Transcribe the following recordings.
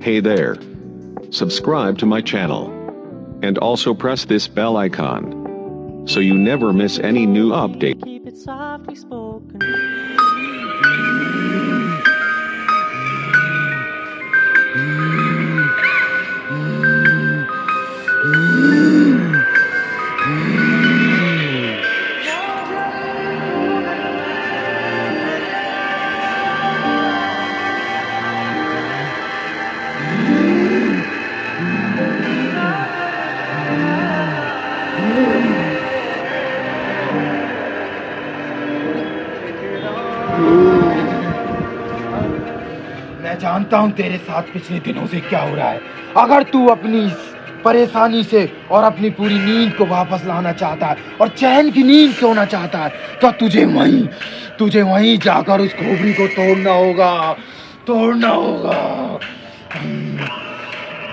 Hey there. Subscribe to my channel. And also press this bell icon. So you never miss any new update. Keep it softly spoken. मैं जानता हूं तेरे साथ पिछले दिनों से क्या हो रहा है। अगर तू अपनी इस परेशानी से और अपनी पूरी नींद को वापस लाना चाहता है और चैन की नींद सोना चाहता है तो तुझे वहीं जाकर उस खोपड़ी को तोड़ना होगा।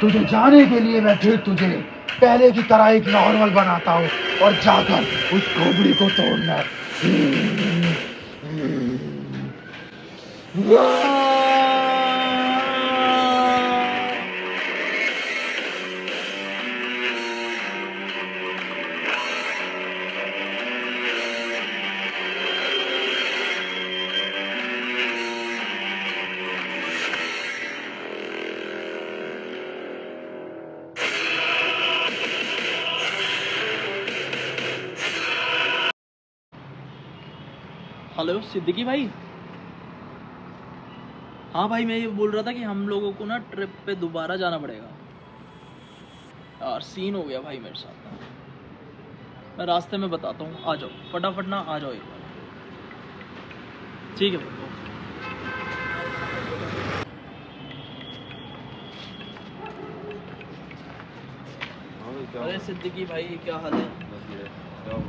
तुझे जाने के लिए मैं फिर तुझे पहले की तरह एक नॉर्मल बनाता हूँ और जाकर उस खोपड़ी को तोड़ना। हेलो सिद्दीकी भाई। हाँ भाई, मैं ये बोल रहा था कि हम लोगों को ना ट्रिप पे दोबारा जाना पड़ेगा यार। सीन हो गया भाई मेरे साथ ना। मैं रास्ते में बताता हूँ, आ जाओ फटाफट ना, आ जाओ एक बार। ठीक है भाई। अरे सिद्दीकी भाई क्या हाल है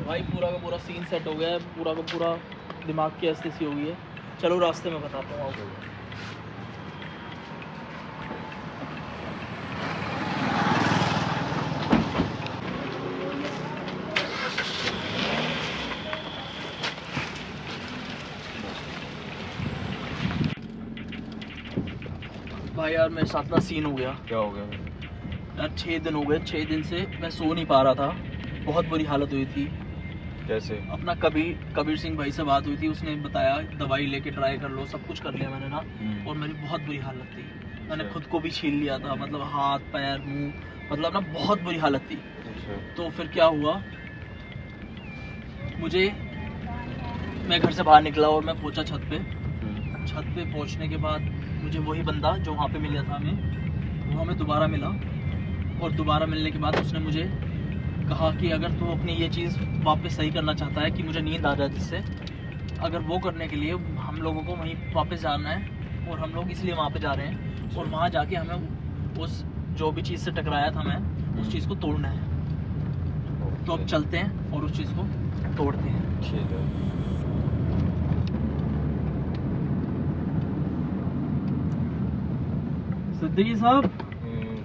भाई? पूरा का पूरा सीन सेट हो गया है, पूरा का पूरा दिमाग की स्थिति हो गई है। चलो रास्ते में बताता हूँ आपको। भाई यार मेरे साथ ना सीन हो गया। क्या हो गया यार 6 दिन हो गए, 6 दिन से मैं सो नहीं पा रहा था। बहुत बुरी हालत हुई थी। कैसे? अपना कबीर सिंह भाई से बात हुई थी, उसने बताया दवाई लेके ट्राई कर लो, सब कुछ कर लिया मैंने ना। और मेरी बहुत बुरी हालत थी। मैंने खुद को भी छील लिया था, मतलब हाथ पैर मुंह, मतलब ना बहुत बुरी हालत थी। तो फिर क्या हुआ, मैं घर से बाहर निकला और मैं पहुंचा छत पे। छत पे पहुंचने के बाद मुझे वही बंदा जो वहाँ पे मिला था वो हमें दोबारा मिला। और दोबारा मिलने के बाद उसने मुझे कहा कि अगर तू अपनी ये चीज़ वापस सही करना चाहता है कि मुझे नींद आ जाए जिससे, अगर वो करने के लिए हम लोगों को वहीं वापस जाना है। और हम लोग इसलिए वहाँ पे जा रहे हैं और वहाँ जाके हमें उस जो भी चीज़ से टकराया था मैं, उस चीज़ को तोड़ना है। तो अब चलते हैं और उस चीज़ को तोड़ते हैं। ठीक है। सिद्दीकी साहब,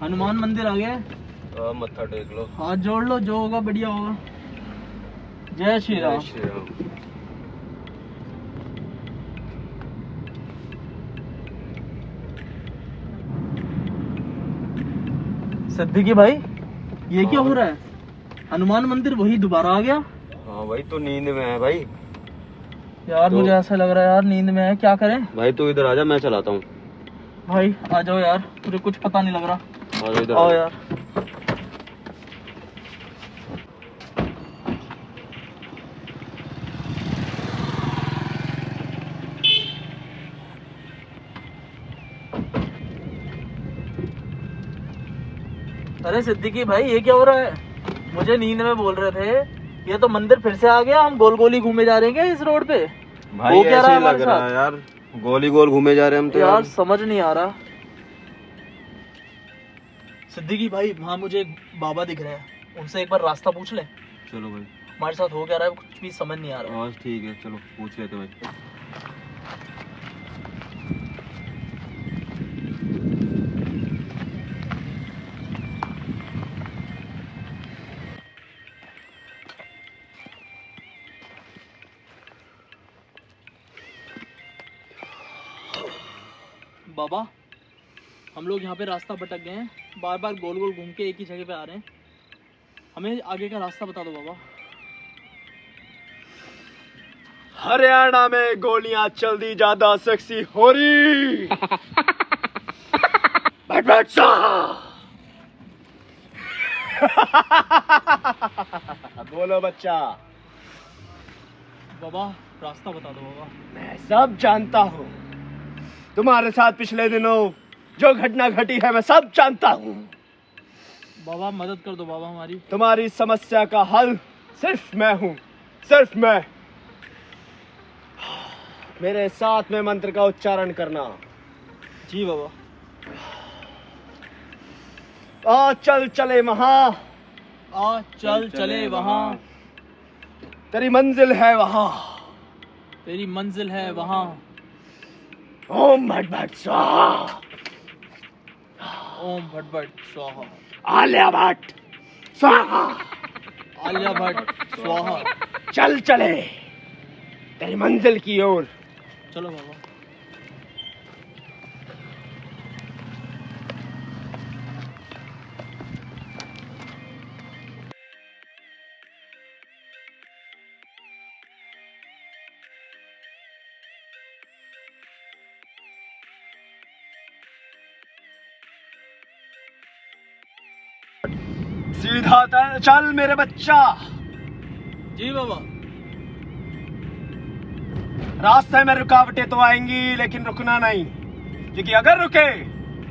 हनुमान मंदिर आ गया। मत्था टेक लो, हाथ जोड़ लो, जो होगा बढ़िया होगा। जय श्री राम। जय श्री राम। सिद्दीकी भाई, ये क्या हो रहा है? हनुमान मंदिर वही दोबारा आ गया। हाँ भाई, तो नींद में है भाई। यार मुझे ऐसा लग रहा है यार नींद में है, क्या करें? भाई तू इधर आजा, मैं चलाता हूँ। भाई आ जाओ यार, मुझे कुछ पता नहीं लग रहा। आओ इधर आओ यार। अरे सिद्दीकी भाई, ये क्या हो रहा है? मुझे नींद में बोल रहे थे ये तो मंदिर फिर से आ गया, हम गोल गोल ही घूमे जा रहे हैं इस रोड पे। भाई क्या ऐसे रहा ही लग रहा है यार, गोली गोल घूमे जा रहे हैं हम तो यार समझ नहीं आ रहा। सिद्दीकी भाई, वहाँ मुझे एक बाबा दिख रहे हैं, उनसे एक बार रास्ता पूछ ले। चलो भाई। हमारे साथ हो क्या रहा है कुछ भी समझ नहीं आ रहा। हाँ ठीक है, चलो पूछ लेते भाई। बाबा, हम लोग यहाँ पे रास्ता भटक गए हैं, बार बार गोल गोल घूम के एक ही जगह पे आ रहे हैं। हमें आगे का रास्ता बता दो बाबा। हरियाणा में गोलियां चल दी ज्यादा सेक्सी हो रही। बट बट बोलो बच्चा। बाबा रास्ता बता दो बाबा। मैं सब जानता हूँ, तुम्हारे साथ पिछले दिनों जो घटना घटी है मैं सब जानता हूँ। बाबा मदद कर दो बाबा हमारी। तुम्हारी समस्या का हल सिर्फ मैं हूँ, सिर्फ मैं। मेरे साथ में मंत्र का उच्चारण करना। जी बाबा। आ चल चले वहां, आ चल चले वहाँ, तेरी मंजिल है वहां। तेरी मंजिल है वहाँ। ओम भट भट स्वाहा, ओम भट भट स्वाहा, आलिया भट्ट स्वाहा। आलिया भट्ट स्वाहा। चल चले तेरी मंजिल की ओर। चलो बाबा। सीधा चल मेरे बच्चा। जी बाबा। रास्ते में रुकावटें तो आएंगी लेकिन रुकना नहीं, क्योंकि अगर रुके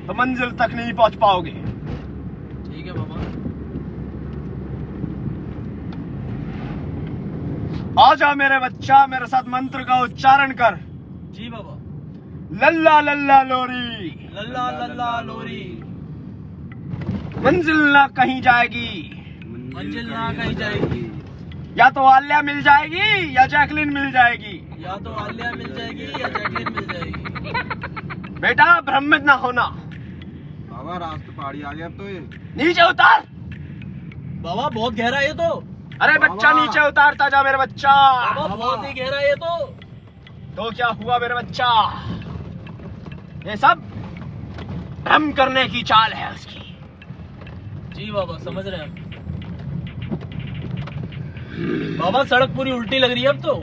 तो मंजिल तक नहीं पहुंच पाओगे। ठीक है बाबा। आ जा मेरे बच्चा, मेरे साथ मंत्र का उच्चारण कर। जी बाबा। लल्ला लल्ला लोरी, लल्ला लल्ला लोरी, मंजिल ना कहीं जाएगी। मंजिल ना कहीं जाएगी। या तो आलिया मिल जाएगी या जैकलिन मिल जाएगी। या तो आलिया मिल जाएगी या जैकलिन मिल जाएगी। बेटा भ्रमित ना होना। बाबा रास्ते पहाड़ी आ गया अब तो ये। नीचे उतार। बाबा बहुत गहरा है ये तो। अरे बच्चा बाबा। नीचे उतारता जा मेरे बच्चा। बाबा बहुत ही गहरा है ये तो क्या हुआ मेरे बच्चा, ये सब भ्रम करने की चाल है उसकी। जी बाबा समझ रहे हैं। बाबा सड़क पूरी उल्टी लग रही है अब तो।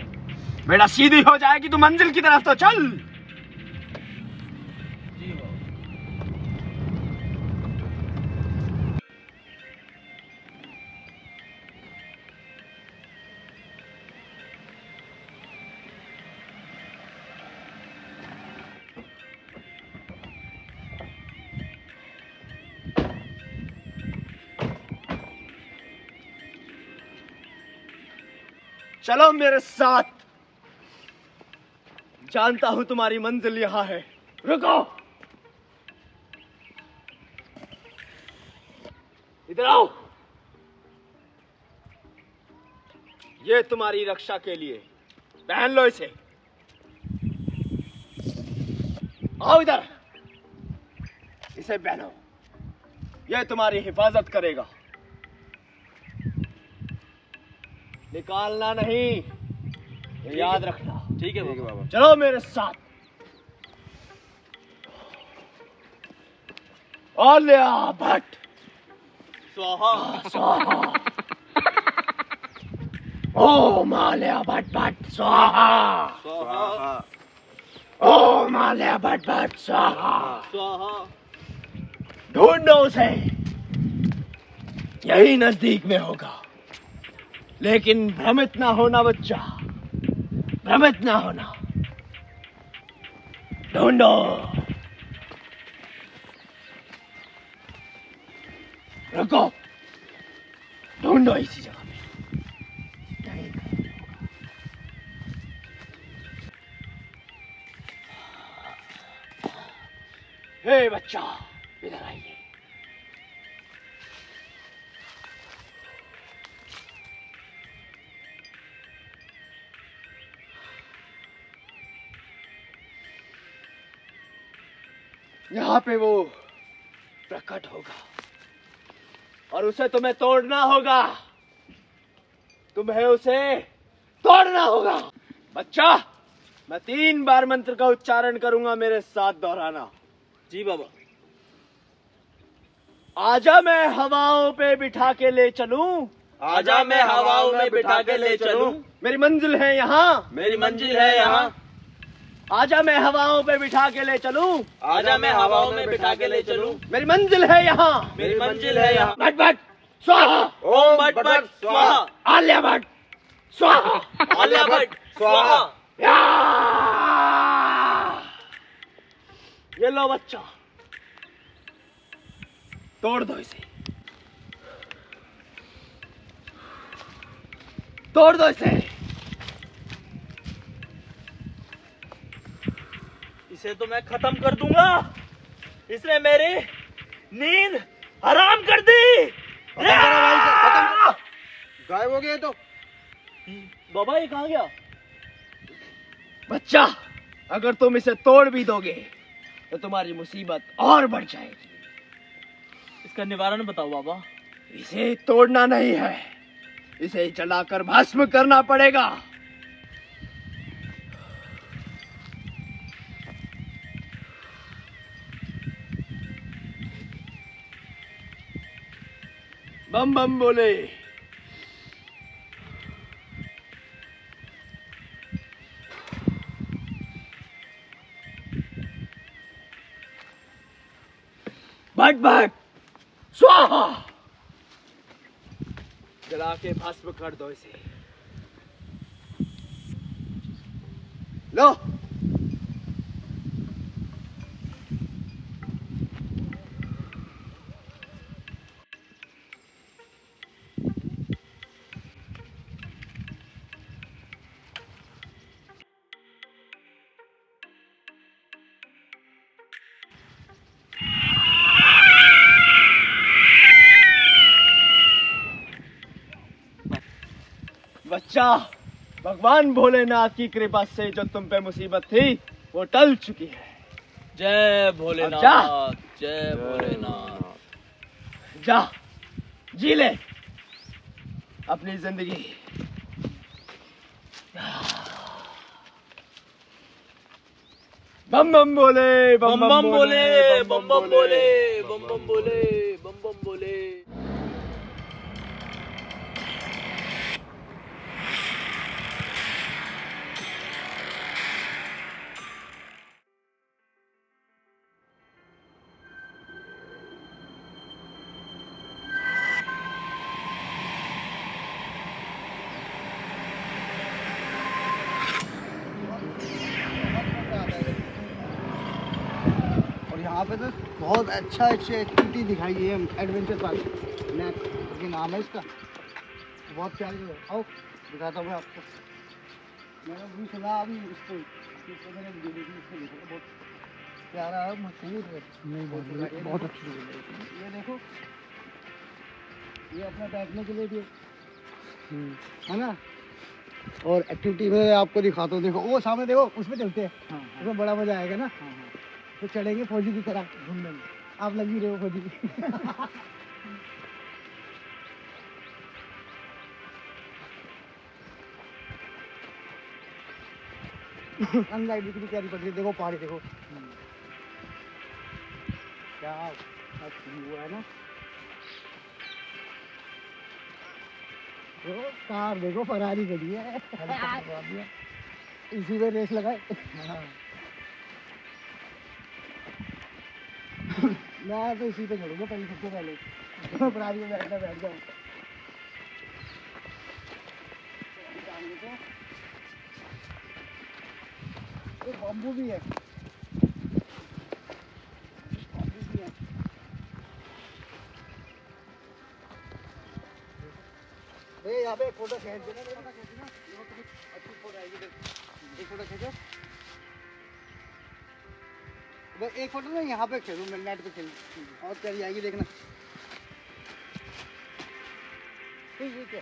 बेटा सीधी हो जाएगी तू मंजिल की तरफ तो चल। जी बाबा। चलो मेरे साथ, जानता हूं तुम्हारी मंजिल यहां है। रुको, इधर आओ। ये तुम्हारी रक्षा के लिए, पहन लो इसे। आओ इधर, इसे पहनो, यह तुम्हारी हिफाजत करेगा। निकालना नहीं, ये याद रखना। ठीक है ठीक है बाबा। बाबा। चलो मेरे साथ। आलिया भट्ट स्वाहा। स्वाहा। ओम आलिया भट्ट भट्ट स्वाहा। स्वाहा। ओम आलिया भट्ट भट्ट स्वाहा। स्वाहा। ढूंढो उसे, यही नजदीक में होगा। लेकिन भ्रमित ना होना बच्चा, भ्रमित ना होना। ढूंढो। रुको, ढूंढो इसी जगह पे। नहीं, नहीं होगा। हे बच्चा, इधर आइए। यहाँ पे वो प्रकट होगा और उसे तुम्हें तोड़ना होगा। तुम्हें उसे तोड़ना होगा। बच्चा, मैं 3 बार मंत्र का उच्चारण करूंगा, मेरे साथ दोहराना। जी बाबा। आजा मैं हवाओं पे बिठा के ले चलूं, आजा मैं हवाओं में बिठा के ले चलूं, मेरी मंजिल है यहाँ, मेरी मंजिल है यहाँ। आजा मैं हवाओं पे बिठा के ले चलूं, आजा मैं हवाओं में बिठा के ले चलूं, मेरी मंजिल है यहाँ। मेरी मंजिल है यहाँ। भट भट स्वाहा, ओम भट भट स्वाहा, आलिया भट्ट स्वाहा, आलिया भट्ट स्वाहा। या! ये लो बच्चा, तोड़ दो इसे, तोड़ दो इसे। इसे तो मैं खत्म कर दूंगा, इसने मेरी नींद हराम कर दी। गायब हो गया तो। बाबा ये कहाँ गया? बच्चा, अगर तुम इसे तोड़ भी दोगे तो तुम्हारी मुसीबत और बढ़ जाएगी। इसका निवारण बताओ बाबा। इसे तोड़ना नहीं है, इसे जलाकर भस्म करना पड़ेगा। बम बम बोले। भट भट स्वाहा, जला के भस्म कर दो इसे। लो, बच्चा, भगवान भोलेनाथ की कृपा से जो तुम पे मुसीबत थी वो टल चुकी है। जय भोलेनाथ, जय भोलेनाथ। जा, जी ले अपनी जिंदगी। बम बम बोले, बम बम बोले, बम बम बोले, बम बम बोले, बम बम बोले। और यहाँ पे तो बहुत अच्छा एक्टिविटी दिखाई है, एडवेंचर पार्क नेक के नाम है इसका। बहुत प्यारी जगह है। आओ दिखाता हूँ मैं आपको। मैंने भी सुना अभी इसको, मैंने वीडियो देखी, इसको देखा बहुत प्यारा है, मशहूर है। नहीं बहुत अच्छी जगह है। ये देखो, ये अपना बैठने के लिए भी है ना। और एक्टिविटी में आपको दिखाता हूँ, देखो वो सामने देखो, उसमें चलते हैं। उसमें बड़ा मजा आएगा ना। तो चलेंगे फौजी की तरह घूमने में। आप लगी रहे हो फौजी की। अनलाइट कितनी प्यारी पड़ रही है, देखो पहाड़ी देखो क्या व्यू है ना। देखो कार देखो, फरारी खड़ी है। इसी में रेस लगाए। मैं तो इसी पे चढ़ूंगा पहले, सबसे पहले फरारी में बैठ जाऊँ। बम्बू भी है, यहाँ पे एक फोटो खींच देना, अच्छी फोटो आएगी। एक फोटो खींचो, बस एक फोटो ना यहाँ पे खेलूँ मैं, नेट पे खेलूँ और प्यारी आएगी देखना। ठीक है।